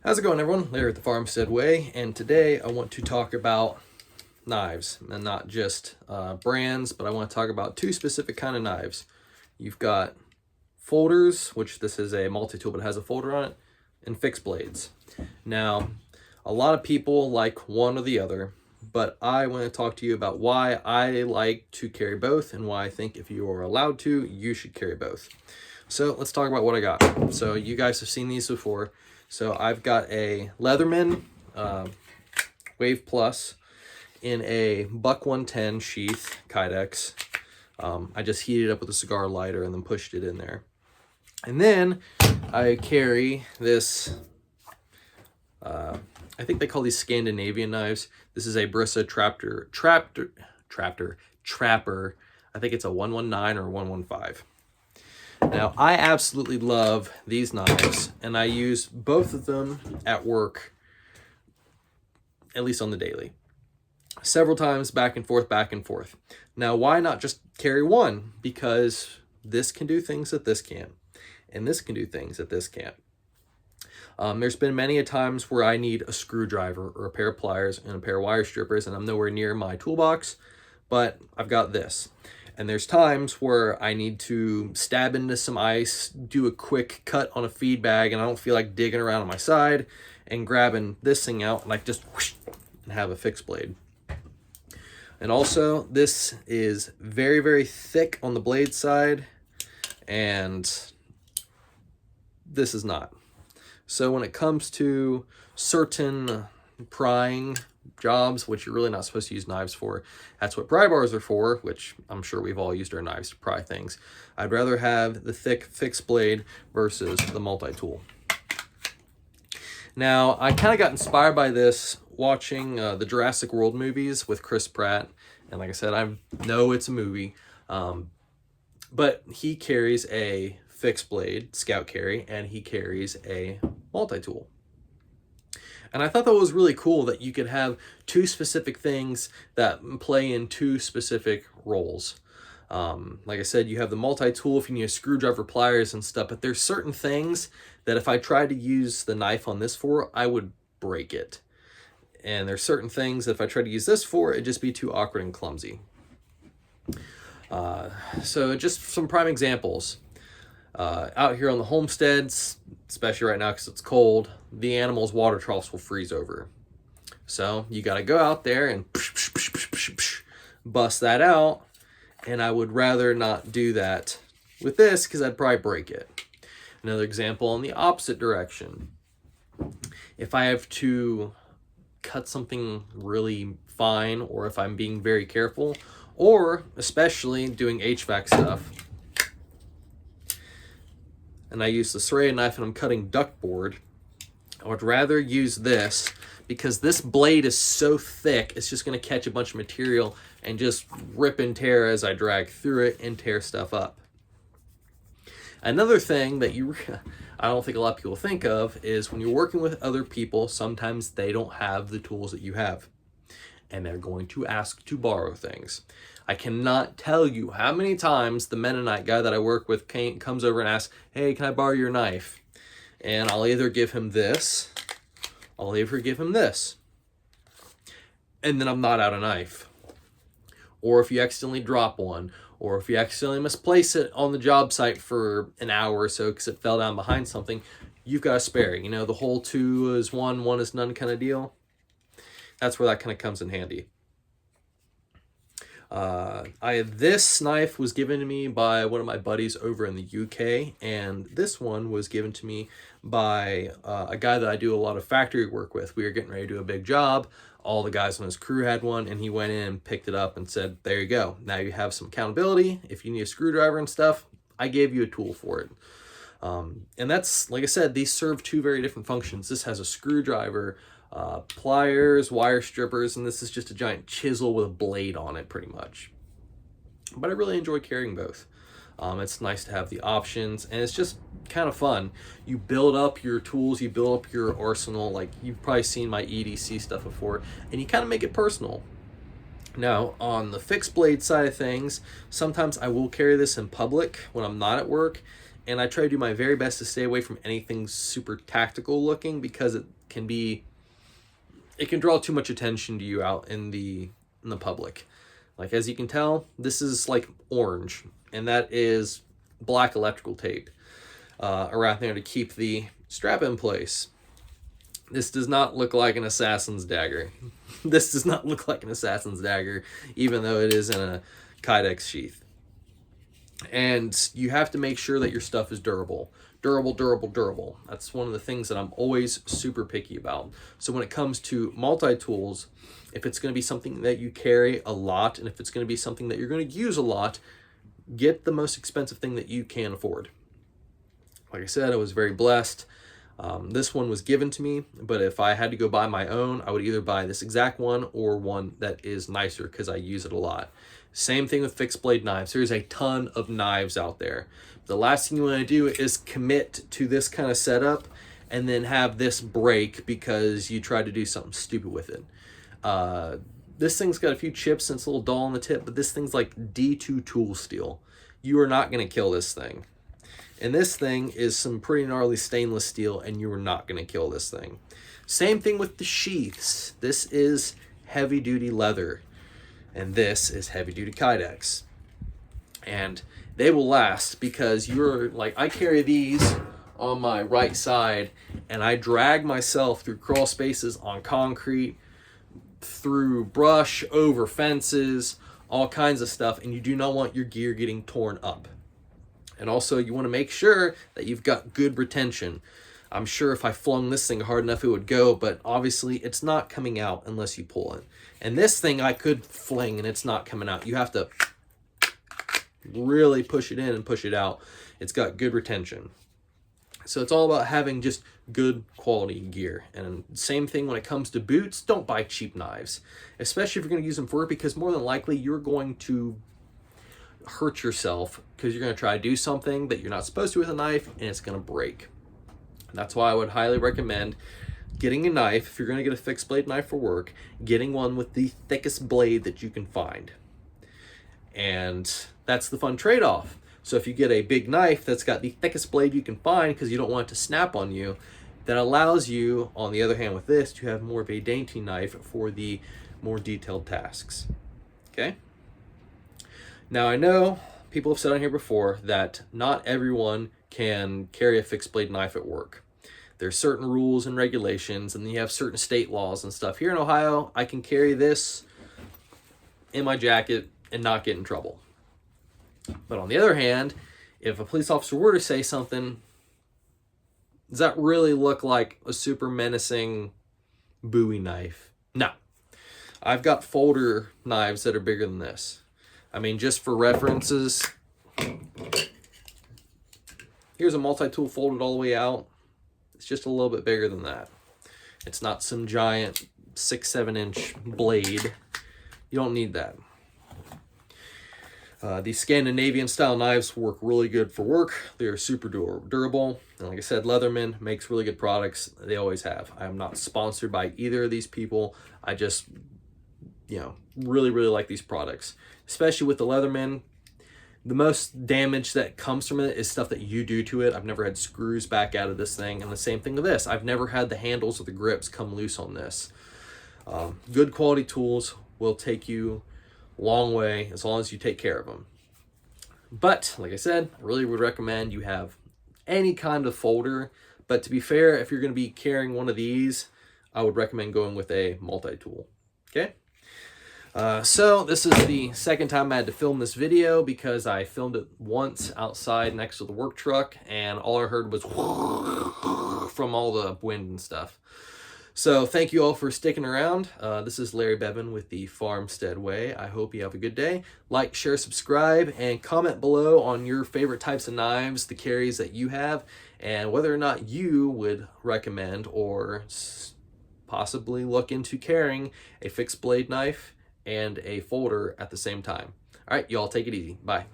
How's it going, everyone? Larry at the Homestead Way, and today I want to talk about knives, and not just brands, but I want to talk about two specific kind of knives. You've got folders, which this is a multi-tool but it has a folder on it, and fixed blades. Now, a lot of people like one or the other, but I want to talk to you about why I like to carry both and why I think if you are allowed to, you should carry both. So let's talk about what I got. So you guys have seen these before. So I've got a Leatherman Wave Plus in a Buck 110 sheath Kydex. I just heated it up with a cigar lighter and then pushed it in there. And then I carry this, I think they call these Scandinavian knives. This is a Brissa Trapper. I think it's a 119 or 115. Now, I absolutely love these knives, and I use both of them at work, at least on the daily. Several times, back and forth. Now, why not just carry one? Because this can do things that this can't, and this can do things that this can't. There's been many a times where I need a screwdriver or a pair of pliers and a pair of wire strippers, and I'm nowhere near my toolbox, but I've got this. And there's times where I need to stab into some ice, do a quick cut on a feed bag, and I don't feel like digging around on my side and grabbing this thing out and I just whoosh, and have a fixed blade. And also, this is very, very thick on the blade side, and this is not. So when it comes to certain prying jobs, which you're really not supposed to use knives for, that's what pry bars are for, which I'm sure we've all used our knives to pry things. I'd rather have the thick fixed blade versus the multi-tool. Now, I kind of got inspired by this watching the Jurassic World movies with Chris Pratt, and like I said, I know it's a movie, but he carries a fixed blade scout carry and he carries a multi-tool. And I thought that was really cool that you could have two specific things that play in two specific roles. Like I said, you have the multi-tool if you need a screwdriver, pliers, and stuff, but there's certain things that if I tried to use the knife on this for, I would break it. And there's certain things that if I tried to use this for, it'd just be too awkward and clumsy. So just some prime examples. Out here on the homesteads, especially right now because it's cold, the animals' water troughs will freeze over. So you got to go out there and bust that out. And I would rather not do that with this because I'd probably break it. Another example in the opposite direction. If I have to cut something really fine, or if I'm being very careful, or especially doing HVAC stuff, and I use the serrated knife and I'm cutting ductboard, I would rather use this because this blade is so thick, it's just going to catch a bunch of material and just rip and tear as I drag through it and tear stuff up. Another thing that I don't think a lot of people think of is when you're working with other people, sometimes they don't have the tools that you have, and they're going to ask to borrow things. I cannot tell you how many times the Mennonite guy that I work with comes over and asks, hey, can I borrow your knife? And I'll either give him this, I'll either give him this, and then I'm not out of knife. Or if you accidentally drop one, or if you accidentally misplace it on the job site for an hour or so because it fell down behind something, you've got a spare. You know, the whole two is one is none kind of deal. That's where that kind of comes in handy. This knife was given to me by one of my buddies over in the UK, and this one was given to me by a guy that I do a lot of factory work with. We were getting ready to do a big job. All the guys on his crew had one, and he went in and picked it up and said, there you go. Now you have some accountability. If you need a screwdriver and stuff, I gave you a tool for it. And that's, like I said, these serve two very different functions. This has a screwdriver, pliers, wire strippers, and this is just a giant chisel with a blade on it pretty much. But I really enjoy carrying both. It's nice to have the options, and it's just kind of fun. You build up your tools, you build up your arsenal. Like, you've probably seen my EDC stuff before, and you kind of make it personal. Now, on the fixed blade side of things, sometimes I will carry this in public when I'm not at work, and I try to do my very best to stay away from anything super tactical looking, because it can draw too much attention to you out in the public. Like, as you can tell, this is like orange, and that is black electrical tape around there to keep the strap in place. This does not look like an assassin's dagger. This does not look like an assassin's dagger, even though it is in a Kydex sheath. And you have to make sure that your stuff is durable. Durable, durable, durable. That's one of the things that I'm always super picky about. So when it comes to multi-tools, if it's going to be something that you carry a lot, and if it's going to be something that you're going to use a lot, get the most expensive thing that you can afford. Like I said, I was very blessed. This one was given to me, but if I had to go buy my own, I would either buy this exact one or one that is nicer, because I use it a lot. Same thing with fixed blade knives. There's a ton of knives out there. The last thing you want to do is commit to this kind of setup and then have this break because you tried to do something stupid with it. This thing's got a few chips and it's a little dull on the tip, but this thing's like D2 tool steel. You are not going to kill this thing. And this thing is some pretty gnarly stainless steel, and you are not going to kill this thing. Same thing with the sheaths. This is heavy duty leather, and this is heavy duty Kydex. And they will last, because you're like, I carry these on my right side and I drag myself through crawl spaces on concrete, through brush, over fences, all kinds of stuff, and you do not want your gear getting torn up. And also, you want to make sure that you've got good retention. I'm sure if I flung this thing hard enough, it would go, but obviously it's not coming out unless you pull it. And this thing I could fling and it's not coming out. You have to really push it in and push it out. It's got good retention. So it's all about having just good quality gear. And same thing when it comes to boots. Don't buy cheap knives, especially if you're going to use them for work, because more than likely you're going to hurt yourself because you're going to try to do something that you're not supposed to with a knife, and it's going to break. That's why I would highly recommend getting a knife. If you're going to get a fixed blade knife for work, getting one with the thickest blade that you can find. And that's the fun trade-off. So if you get a big knife that's got the thickest blade you can find because you don't want it to snap on you, that allows you, on the other hand with this, to have more of a dainty knife for the more detailed tasks. Okay? Now, I know people have said on here before that not everyone can carry a fixed blade knife at work. There's certain rules and regulations, and then you have certain state laws and stuff. Here in Ohio, I can carry this in my jacket and not get in trouble. But on the other hand, if a police officer were to say something, does that really look like a super menacing Bowie knife? No. I've got folder knives that are bigger than this. I mean, just for references, here's a multi-tool folded all the way out. It's just a little bit bigger than that. It's not some giant 6-7 inch blade. You don't need that. These Scandinavian style knives work really good for work. They're super durable. And like I said, Leatherman makes really good products. They always have. I am not sponsored by either of these people. I just, really, really like these products. Especially with the Leatherman, the most damage that comes from it is stuff that you do to it. I've never had screws back out of this thing. And the same thing with this. I've never had the handles or the grips come loose on this. Good quality tools will take you a long way as long as you take care of them. But like I said, I really would recommend you have any kind of folder. But to be fair, if you're going to be carrying one of these, I would recommend going with a multi-tool. Okay? So this is the second time I had to film this video because I filmed it once outside next to the work truck and all I heard was from all the wind and stuff. So thank you all for sticking around. This is Larry Bevan with the Farmstead Way. I hope you have a good day. Like, share, subscribe, and comment below on your favorite types of knives, the carries that you have, and whether or not you would recommend or possibly look into carrying a fixed blade knife and a folder at the same time. All right, y'all take it easy. Bye.